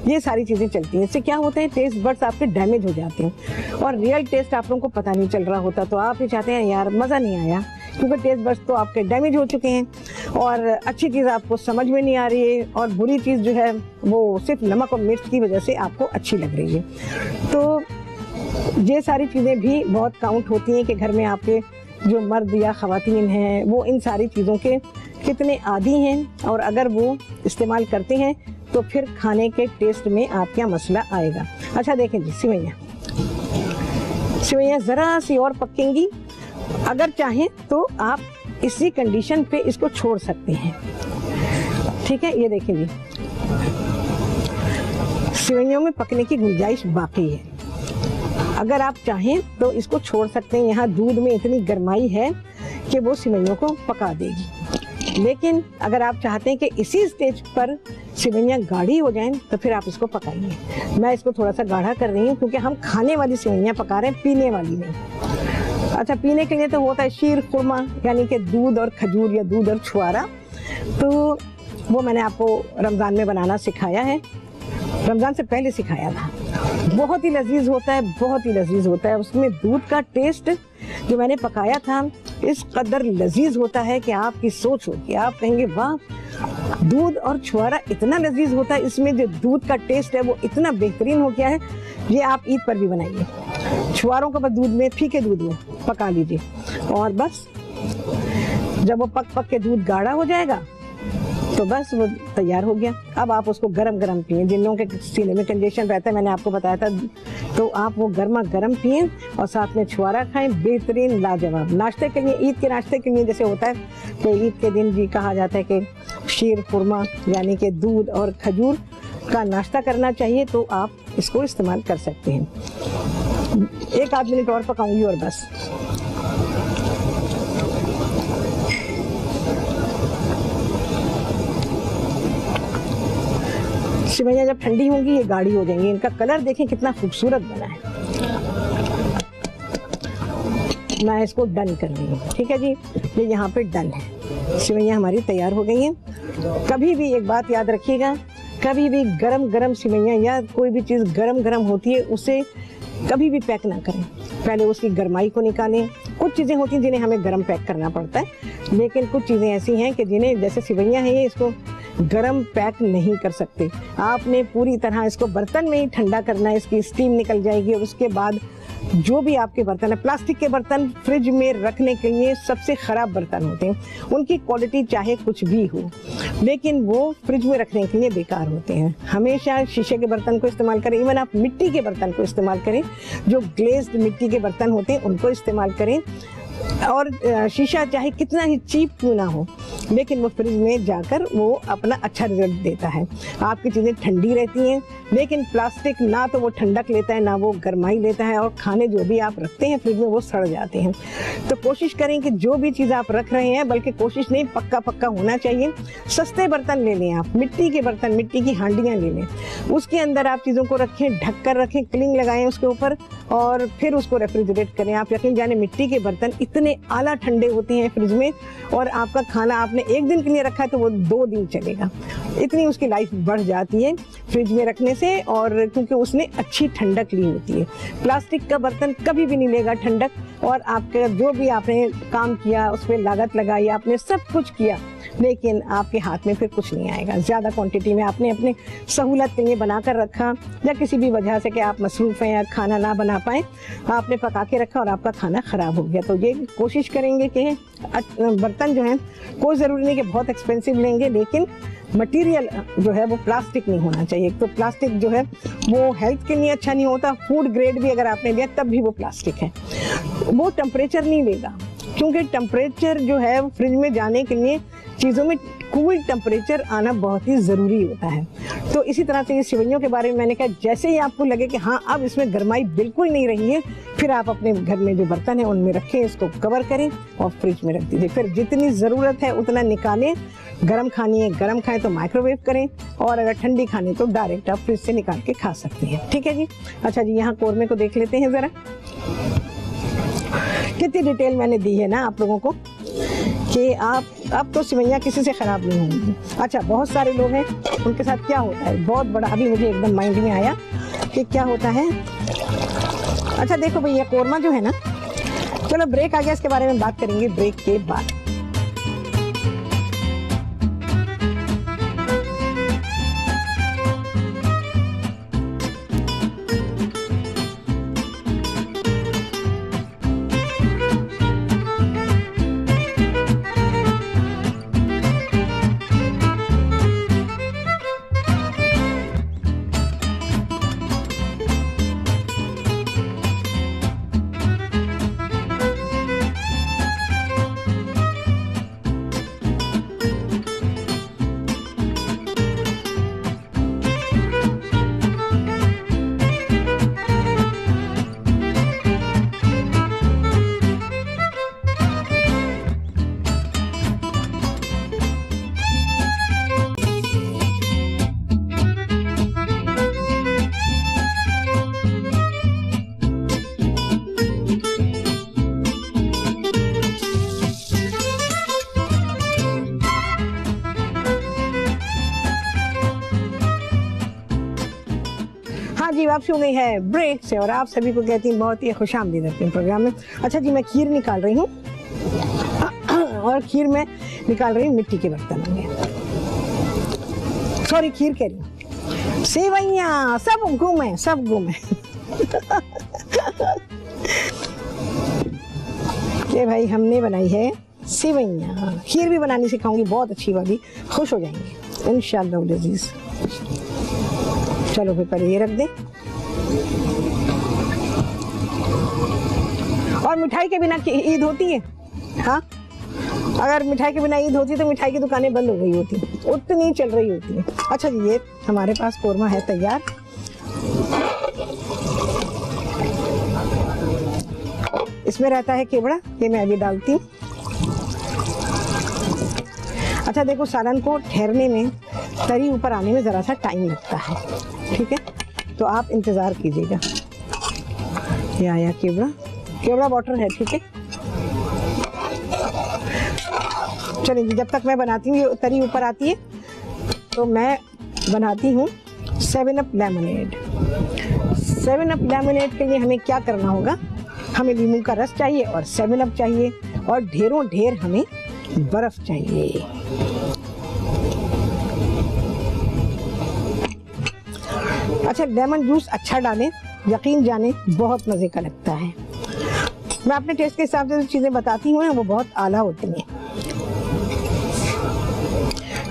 ये सारी चीज़ें चलती हैं। इससे क्या होता है, टेस्ट बड्स आपके डैमेज हो जाते हैं और रियल टेस्ट आप लोगों को पता नहीं चल रहा होता। तो आप ये चाहते हैं यार मज़ा नहीं आया, क्योंकि टेस्ट बड्स तो आपके डैमेज हो चुके हैं और अच्छी चीज़ आपको समझ में नहीं आ रही है, और बुरी चीज़ जो है वो सिर्फ नमक और मिर्च की वजह से आपको अच्छी लग रही है। तो ये सारी चीज़ें भी बहुत काउंट होती हैं कि घर में आपके जो मर्द या ख़वातीन हैं वो इन सारी चीज़ों के कितने आदी हैं, और अगर वो इस्तेमाल करते हैं तो फिर खाने के टेस्ट में आपके यहाँ मसला आएगा। अच्छा देखें जी, सिवैयाँ ज़रा सी और पकेंगी, अगर चाहें तो आप इसी कंडीशन पे इसको छोड़ सकते हैं। ठीक है, ये देखें जी, सिवैयों में पकने की गुंजाइश बाकी है। अगर आप चाहें तो इसको छोड़ सकते हैं, यहाँ दूध में इतनी गर्माई है कि वो सिवैयों को पका देगी। लेकिन अगर आप चाहते हैं कि इसी स्टेज पर सिवैयाँ गाढ़ी हो जाएं तो फिर आप इसको पकाइए। मैं इसको थोड़ा सा गाढ़ा कर रही हूँ क्योंकि हम खाने वाली सिवैयाँ पका रहे हैं, पीने वाली नहीं। अच्छा, पीने के लिए तो होता है शीर खुरमा, यानी कि दूध और खजूर या दूध और छुआरा, तो वो मैंने आपको रमज़ान में बनाना सिखाया है, रमज़ान से पहले सिखाया था। बहुत ही लजीज होता है, बहुत ही लजीज होता है। उसमें दूध का टेस्ट जो मैंने पकाया था इस कदर लजीज होता है कि आपकी सोच होगी, आप कहेंगे वाह, दूध और छुआरा इतना लजीज होता है, इसमें जो दूध का टेस्ट है वो इतना बेहतरीन हो गया है। ये आप ईद पर भी बनाइए, छुआरों को बस दूध में, फीके दूध में पका लीजिए, और बस जब वो पक पक के दूध गाढ़ा हो जाएगा तो बस वो तैयार हो गया। अब आप उसको गरम गरम पिए, जिन लोगों के सीने में कंजेशन रहता है, मैंने आपको बताया था, तो आप वो गर्मा गर्म पिए और साथ में छुआरा खाएं, बेहतरीन लाजवाब। नाश्ते के लिए, ईद के नाश्ते के लिए जैसे होता है, तो ईद के दिन भी कहा जाता है कि शीर खुरमा यानी कि दूध और खजूर का नाश्ता करना चाहिए, तो आप इसको इस्तेमाल कर सकते हैं। 1 आध मिनट और पकाऊंगी और बस। सिवैयाँ जब ठंडी होंगी ये गाढ़ी हो जाएंगी। इनका कलर देखें कितना खूबसूरत बना है। मैं इसको डन कर रही हूँ, ठीक है जी, ये यहाँ पे डन है। सिवैयाँ हमारी तैयार हो गई हैं। कभी भी एक बात याद रखिएगा, कभी भी गरम गरम सिवैयाँ या कोई भी चीज़ गरम गरम होती है उसे कभी भी पैक ना करें, पहले उसकी गर्माई को निकालें। कुछ चीज़ें होती हैं जिन्हें हमें गरम पैक करना पड़ता है, लेकिन कुछ चीज़ें ऐसी हैं कि जिन्हें, जैसे सिवैयाँ हैं, ये इसको गरम पैक नहीं कर सकते। आपने पूरी तरह इसको बर्तन में ही ठंडा करना है, इसकी स्टीम निकल जाएगी, और उसके बाद जो भी आपके बर्तन है, प्लास्टिक के बर्तन फ्रिज में रखने के लिए सबसे ख़राब बर्तन होते हैं। उनकी क्वालिटी चाहे कुछ भी हो, लेकिन वो फ्रिज में रखने के लिए बेकार होते हैं। हमेशा शीशे के बर्तन को इस्तेमाल करें, इवन आप मिट्टी के बर्तन को इस्तेमाल करें, जो ग्लेज्ड मिट्टी के बर्तन होते हैं उनको इस्तेमाल करें। और शीशा चाहे कितना ही चीप क्यों ना हो, लेकिन वो फ्रिज में जाकर वो अपना अच्छा रिजल्ट देता है। आपकी चीज़ें ठंडी रहती हैं, लेकिन प्लास्टिक ना तो वो ठंडक लेता है ना वो गर्माई लेता है, और खाने जो भी आप रखते हैं फ्रिज में वो सड़ जाते हैं। तो कोशिश करें कि जो भी चीज़ आप रख रहे हैं, बल्कि कोशिश नहीं, पक्का पक्का होना चाहिए। सस्ते बर्तन ले लें आप, मिट्टी के बर्तन, मिट्टी की हांडियाँ ले लें, उसके अंदर आप चीज़ों को रखें, ढक कर रखें, क्लिंग लगाएं उसके ऊपर, और फिर उसको रेफ्रिजरेट करें। आप यकीन जाने मिट्टी के बर्तन इतने आला ठंडे होते हैं फ्रिज में, और आपका खाना आपने 1 दिन के लिए रखा है तो वो 2 दिन चलेगा, इतनी उसकी लाइफ बढ़ जाती है फ्रिज में रखने से, और क्योंकि उसने अच्छी ठंडक ली होती है। प्लास्टिक का बर्तन कभी भी नहीं लेगा ठंडक, और आपका जो भी आपने काम किया, उस पर लागत लगाई, आपने सब कुछ किया, लेकिन आपके हाथ में फिर कुछ नहीं आएगा। ज़्यादा क्वांटिटी में आपने अपने सहूलत के लिए बना कर रखा, या किसी भी वजह से कि आप मसरूफ़ हैं या खाना ना बना पाएँ, आपने पका के रखा और आपका खाना ख़राब हो गया। तो ये कोशिश करेंगे कि बर्तन जो हैं, कोई ज़रूरी नहीं कि बहुत एक्सपेंसिव लेंगे, लेकिन मटेरियल जो है वो प्लास्टिक नहीं होना चाहिए। तो प्लास्टिक जो है वो हेल्थ के लिए अच्छा नहीं होता। फूड ग्रेड भी अगर आपने लिया तब भी वो प्लास्टिक है, वो टेम्परेचर नहीं लेगा, क्योंकि टेम्परेचर जो है फ्रिज में जाने के लिए चीज़ों में कूल टेम्परेचर आना बहुत ही ज़रूरी होता है। तो इसी तरह से ये सेवइयों के बारे में मैंने कहा, जैसे ही आपको लगे कि हाँ अब इसमें गर्माई बिल्कुल नहीं रही है, फिर आप अपने घर में जो बर्तन है उनमें रखें, इसको कवर करें और फ्रिज में रख दीजिए। फिर जितनी ज़रूरत है उतना निकालें। गरम खानी है गरम खाएं तो माइक्रोवेव करें, और अगर ठंडी खानी तो डायरेक्ट आप फ्रिज से निकाल के खा सकते हैं। ठीक है जी। अच्छा जी, यहाँ कोरमे को देख लेते हैं ज़रा, कितनी डिटेल मैंने दी है ना आप लोगों को कि आप अब तो सेवइयाँ किसी से ख़राब नहीं होंगी। अच्छा, बहुत सारे लोग हैं, उनके साथ क्या होता है, बहुत बड़ा अभी मुझे एकदम माइंड में आया कि क्या होता है। अच्छा देखो भैया, कोरमा जो है ना, चलो ब्रेक आ गया, इसके बारे में बात करेंगे ब्रेक के बाद। जी, वापसी हो गई है ब्रेक से और आप सभी को कहती हूँ बहुत ही खुशामदीद अपने प्रोग्राम में। अच्छा जी, मैं खीर निकाल रही हूँ और खीर में निकाल रही हूँ मिट्टी के बर्तन में। सॉरी, खीर कह रही हूँ, सेवइयाँ सब गुम है ये भाई हमने बनाई है सेवइयाँ, खीर भी बनानी सिखाऊंगी, बहुत अच्छी वाली, खुश हो जाएंगे इंशाअल्लाह अज़ीज़। चलो फिर पहले ये रख दें। और मिठाई के बिना ईद होती है? हाँ, अगर मिठाई के बिना ईद होती तो मिठाई की दुकानें बंद हो गई होती, उतनी चल रही होती है। अच्छा जी, ये हमारे पास कोरमा है तैयार। इसमें रहता है केवड़ा, ये मैं अभी डालती हूँ। अच्छा देखो, सालन को ठहरने में, तरी ऊपर आने में ज़रा सा टाइम लगता है, ठीक है, तो आप इंतज़ार कीजिएगा। ये आया केवड़ा वाटर है, ठीक है। चलिए जी, जब तक मैं बनाती हूँ, ये तरी ऊपर आती है तो मैं बनाती हूँ 7 अप लेमनेड। 7 अप लेमनेड के लिए हमें क्या करना होगा, हमें नींबू का रस चाहिए और 7 अप चाहिए और ढेरों ढेर हमें बर्फ चाहिए। अच्छा, लेमन जूस अच्छा डालें, यकीन जाने बहुत मज़े का लगता है। मैं अपने टेस्ट के हिसाब से जो चीज़ें बताती हूँ वो बहुत आला होती हैं।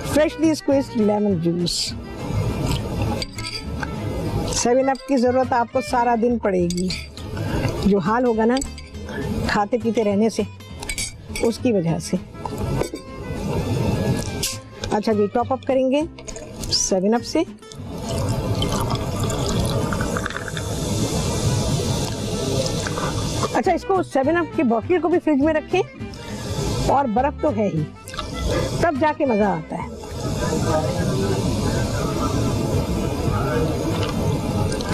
Freshly squeezed lemon juice. 7 up की ज़रूरत आपको सारा दिन पड़ेगी। जो हाल होगा ना खाते पीते रहने से, उसकी वजह से। अच्छा जी, टॉप अप करेंगे 7 अप से। अच्छा, इसको 7 अप की बॉटल को भी फ्रिज में रखें और बर्फ तो है ही, तब जाके मज़ा आता है।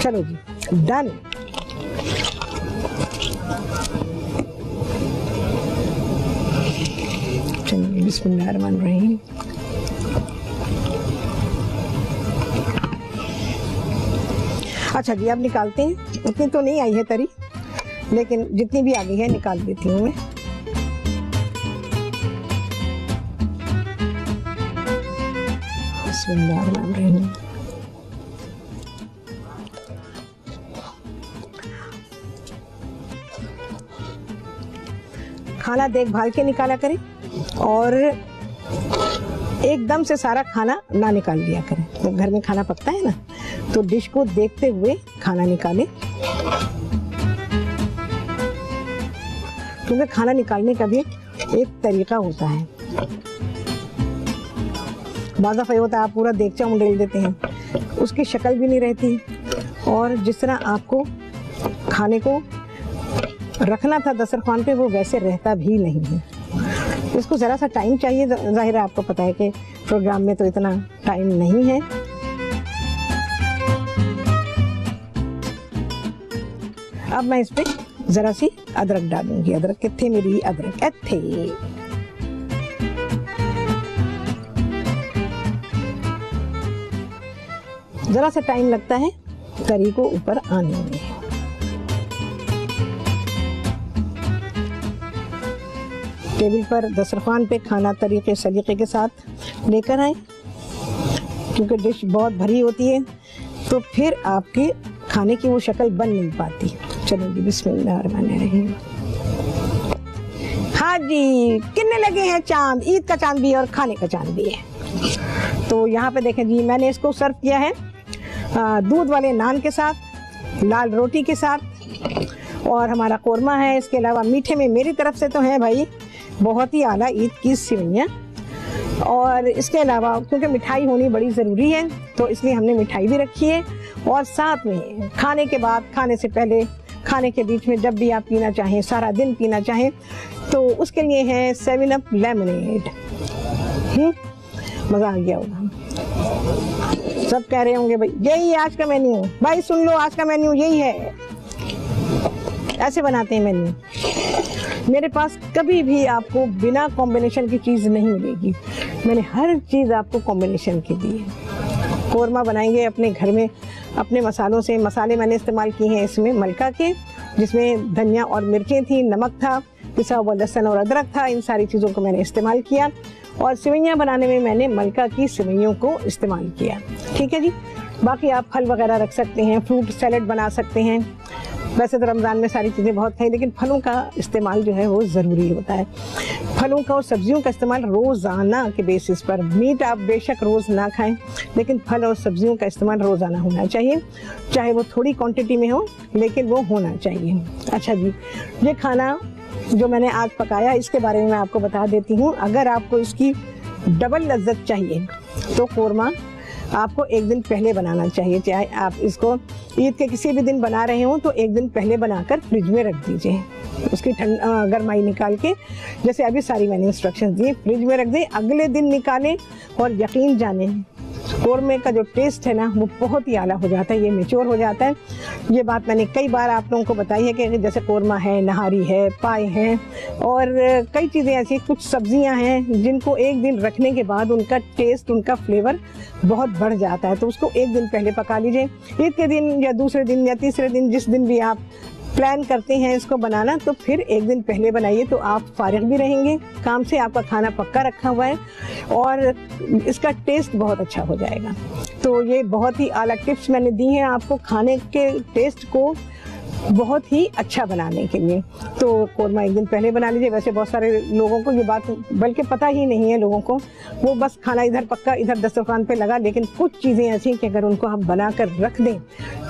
चलो जी, डन। चलिए, बिस्मिल्लाहिर्रहमानिर्रहीम। अच्छा जी, अब निकालते हैं। उतनी तो नहीं आई है तरी, लेकिन जितनी भी आ गई है निकाल देती हूँ मैं। बिस्मिल्लाहिर्रहमानिर्रहीम। खाना देखभाल के निकाला करें और एकदम से सारा खाना ना निकाल लिया करें। जब घर में खाना पकता है ना, तो डिश को देखते हुए खाना निकालें, क्योंकि खाना निकालने का भी एक तरीका होता है। बाज़ दफ़ा होता है आप पूरा देगचा उंडेल देते हैं, उसकी शक्ल भी नहीं रहती, और जिस तरह आपको खाने को रखना था दस्तरखान पे वो वैसे रहता भी नहीं है। इसको ज़रा सा टाइम चाहिए, ज़ाहिर है आपको पता है कि प्रोग्राम में तो इतना टाइम नहीं है। अब मैं इस पे ज़रा सी अदरक डालूंगी। अदरक कितने मेरी अदरक एथे, ज़रा सा टाइम लगता है करी को ऊपर आने में। टेबल पर दस्तरखान पे खाना तरीके सलीके के साथ लेकर आए, क्योंकि डिश बहुत भरी होती है तो फिर आपके खाने की वो शक्ल बन नहीं पाती। चलेंगे, बिस्मिल्लाहिर्रहमानिर्रहीम। हाँ जी, कितने लगे हैं चांद, ईद का चांद भी है और खाने का चांद भी है। तो यहाँ पे देखें जी, मैंने इसको सर्व किया है दूध वाले नान के साथ, लाल रोटी के साथ, और हमारा कोरमा है। इसके अलावा मीठे में मेरी तरफ से तो है भाई बहुत ही आला ईद की सेवइयाँ, और इसके अलावा क्योंकि मिठाई होनी बड़ी ज़रूरी है तो इसलिए हमने मिठाई भी रखी है। और साथ में खाने के बाद, खाने से पहले, खाने के बीच में, जब भी आप पीना चाहें, सारा दिन पीना चाहें, तो उसके लिए है 7 अप लेमनेड। मज़ा आ गया होगा। सब कह रहे होंगे भाई यही है आज का मेन्यू। भाई सुन लो, आज का मेन्यू यही है। ऐसे बनाते हैं मेन्यू। मेरे पास कभी भी आपको बिना कॉम्बिनेशन की चीज़ नहीं मिलेगी। मैंने हर चीज़ आपको कॉम्बिनेशन की दी है। कोरमा बनाएंगे अपने घर में अपने मसालों से। मसाले मैंने इस्तेमाल किए हैं इसमें मलका के, जिसमें धनिया और मिर्चें थी, नमक था, पिसा हुआ लहसुन और अदरक था। इन सारी चीज़ों को मैंने इस्तेमाल किया, और सेवइयाँ बनाने में मैंने मलका की सेवइयों को इस्तेमाल किया। ठीक है जी। बाकी आप फल वगैरह रख सकते हैं, फ्रूट सैलेड बना सकते हैं। वैसे तो रमज़ान में सारी चीज़ें बहुत खाई, लेकिन फलों का इस्तेमाल जो है वो ज़रूरी होता है। फलों का और सब्जियों का इस्तेमाल रोज़ाना के बेसिस पर। मीट आप बेशक रोज़ ना खाएं, लेकिन फल और सब्जियों का इस्तेमाल रोज़ाना होना चाहिए, चाहे वो थोड़ी क्वांटिटी में हो, लेकिन वो होना चाहिए। अच्छा जी, ये खाना जो मैंने आज पकाया इसके बारे में मैं आपको बता देती हूँ। अगर आपको इसकी डबल लज्जत चाहिए तो कोरमा आपको एक दिन पहले बनाना चाहिए। चाहे आप इसको ईद के किसी भी दिन बना रहे हो तो एक दिन पहले बनाकर फ्रिज में रख दीजिए। उसकी गर्माई निकाल के, जैसे अभी सारी मैंने इंस्ट्रक्शंस दी, फ्रिज में रख दें, अगले दिन निकालें, और यकीन जाने कोरमे का जो टेस्ट है ना वो बहुत ही आला हो जाता है, ये मेच्योर हो जाता है। ये बात मैंने कई बार आप लोगों को बताई है कि जैसे कोरमा है, नहारी है, पाए हैं, और कई चीज़ें ऐसी, कुछ सब्जियां हैं जिनको एक दिन रखने के बाद उनका टेस्ट, उनका फ्लेवर बहुत बढ़ जाता है। तो उसको एक दिन पहले पका लीजिए। ईद के दिन या दूसरे दिन या तीसरे दिन, जिस दिन भी आप प्लान करते हैं इसको बनाना, तो फिर एक दिन पहले बनाइए, तो आप फारिग भी रहेंगे काम से, आपका खाना पक्का रखा हुआ है और इसका टेस्ट बहुत अच्छा हो जाएगा। तो ये बहुत ही आला टिप्स मैंने दी हैं आपको खाने के टेस्ट को बहुत ही अच्छा बनाने के लिए। तो कोरमा एक दिन पहले बना लीजिए। वैसे बहुत सारे लोगों को ये बात बल्कि पता ही नहीं है, लोगों को वो बस खाना इधर पक्का इधर दस्तरखान पे लगा, लेकिन कुछ चीज़ें ऐसी कि अगर उनको आप बना कर रख दें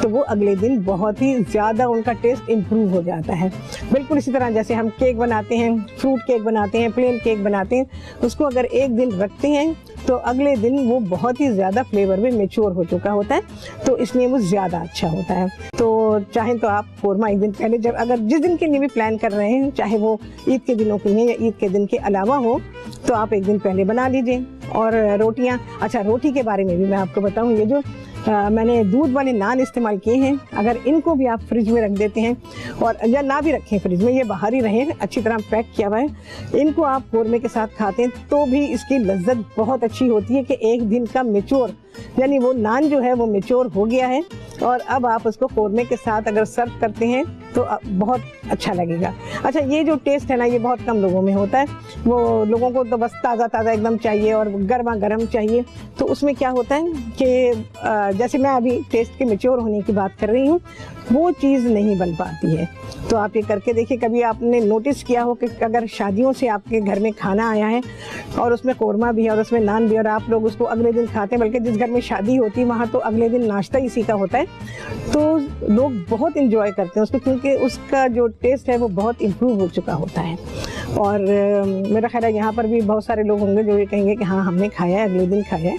तो वो अगले दिन बहुत ही ज़्यादा उनका टेस्ट इम्प्रूव हो जाता है। बिल्कुल इसी तरह जैसे हम केक बनाते हैं, फ्रूट केक बनाते हैं, प्लेन केक बनाते हैं, उसको अगर एक दिन रखते हैं तो अगले दिन वो बहुत ही ज़्यादा फ्लेवर में मेच्योर हो चुका होता है, तो इसलिए वो ज़्यादा अच्छा होता है। तो चाहे तो आप कोरमा एक दिन पहले, जब अगर जिस दिन के लिए भी प्लान कर रहे हैं, चाहे वो ईद के दिनों के लिए या ईद के दिन के अलावा हो, तो आप एक दिन पहले बना लीजिए। और रोटियां, अच्छा रोटी के बारे में भी मैं आपको बताऊं, ये जो मैंने दूध वाले नान इस्तेमाल किए हैं, अगर इनको भी आप फ्रिज में रख देते हैं, और या ना भी रखें फ्रिज में, ये बाहर ही रहें, अच्छी तरह पैक किया हुआ है, इनको आप कोरमे के साथ खाते हैं तो भी इसकी लज्जत बहुत अच्छी होती है कि एक दिन का मेच्योर, यानी वो नान जो है वो मेच्योर हो गया है, और अब आप उसको कोरमे के साथ अगर सर्व करते हैं तो बहुत अच्छा लगेगा। अच्छा, ये जो टेस्ट है ना, ये बहुत कम लोगों में होता है। वो लोगों को तो बस ताज़ा ताज़ा एकदम चाहिए और गर्मा गर्म चाहिए। तो उसमें क्या होता है कि जैसे मैं अभी टेस्ट के मेच्योर होने की बात कर रही हूँ, वो चीज़ नहीं बन पाती है। तो आप ये करके देखिए। कभी आपने नोटिस किया हो कि अगर शादियों से आपके घर में खाना आया है और उसमें कोरमा भी है और उसमें नान भी, और आप लोग उसको अगले दिन खाते हैं, बल्कि जिस घर में शादी होती है वहाँ तो अगले दिन नाश्ता इसी का होता है, तो लोग बहुत इंजॉय करते हैं उसको, क्योंकि उसका जो टेस्ट है वो बहुत इम्प्रूव हो चुका होता है। और मेरा ख्याल है यहाँ पर भी बहुत सारे लोग होंगे जो ये कहेंगे कि हाँ हमने खाया है, अगले दिन खाया है।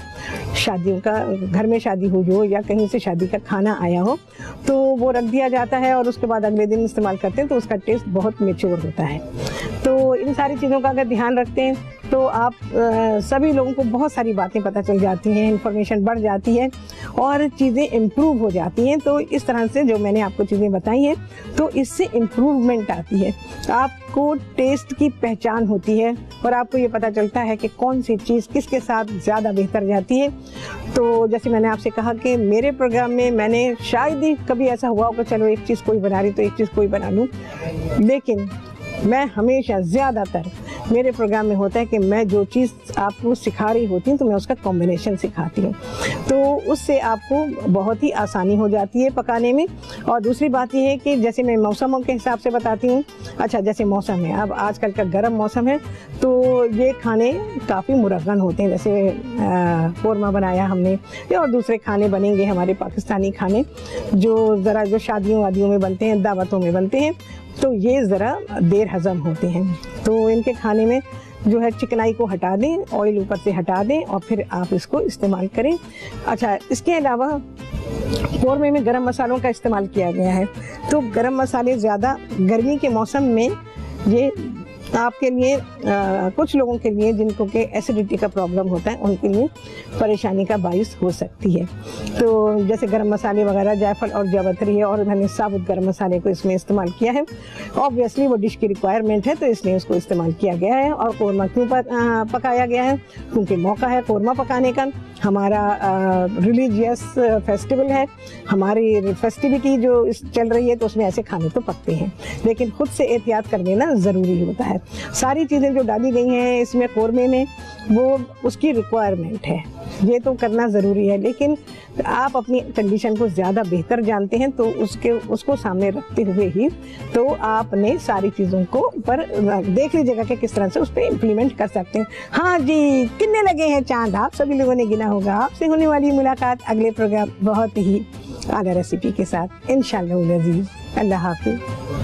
शादियों का, घर में शादी हुई हो या कहीं से शादी का खाना आया हो तो वो रख दिया जाता है और उसके बाद अगले दिन इस्तेमाल करते हैं तो उसका टेस्ट बहुत मैच्योर होता है। तो इन सारी चीज़ों का अगर ध्यान रखते हैं तो आप सभी लोगों को बहुत सारी बातें पता चल जाती हैं, इन्फॉर्मेशन बढ़ जाती है और चीज़ें इम्प्रूव हो जाती हैं। तो इस तरह से जो मैंने आपको चीज़ें बताई हैं तो इससे इम्प्रूवमेंट आती है, आपको टेस्ट की पहचान होती है और आपको ये पता चलता है कि कौन सी चीज़ किसके साथ ज़्यादा बेहतर जाती है। तो जैसे मैंने आपसे कहा कि मेरे प्रोग्राम में मैंने शायद ही कभी ऐसा हुआ हो कि चलो एक चीज़ कोई बना रही तो एक चीज़ कोई बना लूँ, लेकिन मैं हमेशा ज़्यादातर मेरे प्रोग्राम में होता है कि मैं जो चीज़ आपको सिखा रही होती हूँ तो मैं उसका कॉम्बिनेशन सिखाती हूँ, तो उससे आपको बहुत ही आसानी हो जाती है पकाने में। और दूसरी बात यह है कि जैसे मैं मौसमों के हिसाब से बताती हूँ। अच्छा, जैसे मौसम है, अब आजकल का गर्म मौसम है तो ये खाने काफ़ी मुरगन होते हैं। जैसे कौरमा बनाया हमने और दूसरे खाने बनेंगे हमारे पाकिस्तानी खाने जो ज़रा जो शादियों वादियों में बनते हैं, दावतों में बनते हैं, तो ये ज़रा देर हज़म होते हैं। तो इनके खाने में जो है चिकनाई को हटा दें, ऑयल ऊपर से हटा दें और फिर आप इसको इस्तेमाल करें। अच्छा, इसके अलावा कौरमे में गरम मसालों का इस्तेमाल किया गया है। तो गरम मसाले ज़्यादा गर्मी के मौसम में ये आपके लिए कुछ लोगों के लिए जिनको के एसिडिटी का प्रॉब्लम होता है उनके लिए परेशानी का बाइस हो सकती है। तो जैसे गरम मसाले वगैरह, जायफल और जावित्री है और मैंने साबुत गरम मसाले को इसमें इस्तेमाल किया है। ऑब्वियसली वो डिश की रिक्वायरमेंट है तो इसलिए उसको इस्तेमाल किया गया है। और कौरमा क्यों पकाया गया है? क्योंकि मौका है कौरमा पकाने का, हमारा रिलीजियस फेस्टिवल है, हमारी फेस्टिविटी जो चल रही है तो उसमें ऐसे खाने तो पकते हैं, लेकिन खुद से एहतियात कर लेना ज़रूरी होता है। सारी चीज़ें जो डाली गई हैं इसमें कौरमे में वो उसकी रिक्वायरमेंट है, ये तो करना ज़रूरी है, लेकिन आप अपनी कंडीशन को ज़्यादा बेहतर जानते हैं तो उसको सामने रखते हुए ही तो आपने सारी चीज़ों को पर देख लीजिएगा कि किस तरह से उस पर इम्प्लीमेंट कर सकते हैं। हाँ जी, कितने लगे हैं चांद, आप सभी लोगों ने गिना होगा। आपसे होने वाली मुलाकात अगले प्रोग्राम बहुत ही आला रेसिपी के साथ इंशाअल्लाह अज़ीज़। अल्लाह हाफ़िज़।